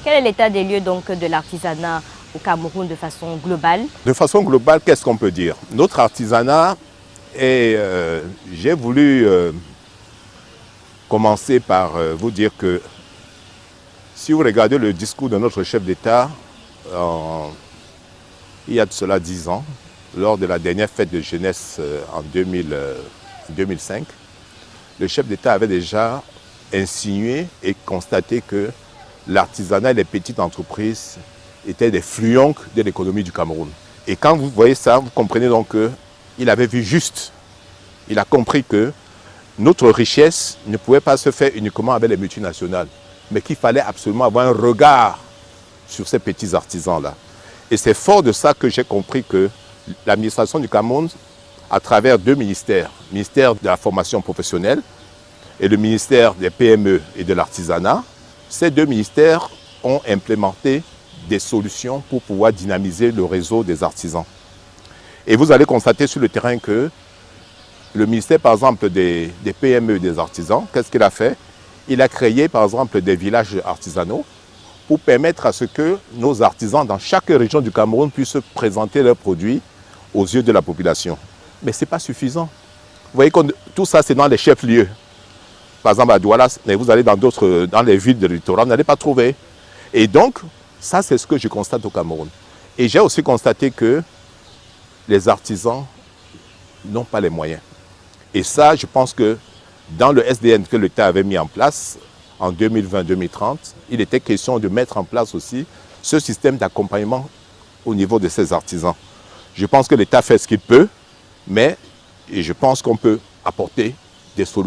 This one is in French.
Quel est l'état des lieux donc de l'artisanat au Cameroun de façon globale? De façon globale, qu'est-ce qu'on peut dire? Notre artisanat est... j'ai voulu commencer par vous dire que si vous regardez le discours de notre chef d'État, il y a de cela 10 ans, lors de la dernière fête de jeunesse en 2005, le chef d'État avait déjà insinué et constaté que l'artisanat et les petites entreprises étaient des fluoncres de l'économie du Cameroun. Et quand vous voyez ça, vous comprenez donc qu'il avait vu juste. Il a compris que notre richesse ne pouvait pas se faire uniquement avec les multinationales, mais qu'il fallait absolument avoir un regard sur ces petits artisans-là. Et c'est fort de ça que j'ai compris que l'administration du Cameroun, à travers 2 ministères, le ministère de la formation professionnelle et le ministère des PME et de l'artisanat, ces 2 ministères ont implémenté des solutions pour pouvoir dynamiser le réseau des artisans. Et vous allez constater sur le terrain que le ministère, par exemple, des PME et des artisans, qu'est-ce qu'il a fait? Il a créé, par exemple, des villages artisanaux pour permettre à ce que nos artisans dans chaque région du Cameroun puissent présenter leurs produits aux yeux de la population. Mais ce n'est pas suffisant. Vous voyez que tout ça, c'est dans les chefs-lieux. Par exemple, à Douala, mais vous allez dans les villes de littoral, vous n'allez pas trouver. Et donc, ça, c'est ce que je constate au Cameroun. Et j'ai aussi constaté que les artisans n'ont pas les moyens. Et ça, je pense que dans le SDN que l'État avait mis en place, en 2020-2030, il était question de mettre en place aussi ce système d'accompagnement au niveau de ces artisans. Je pense que l'État fait ce qu'il peut, mais je pense qu'on peut apporter des solutions.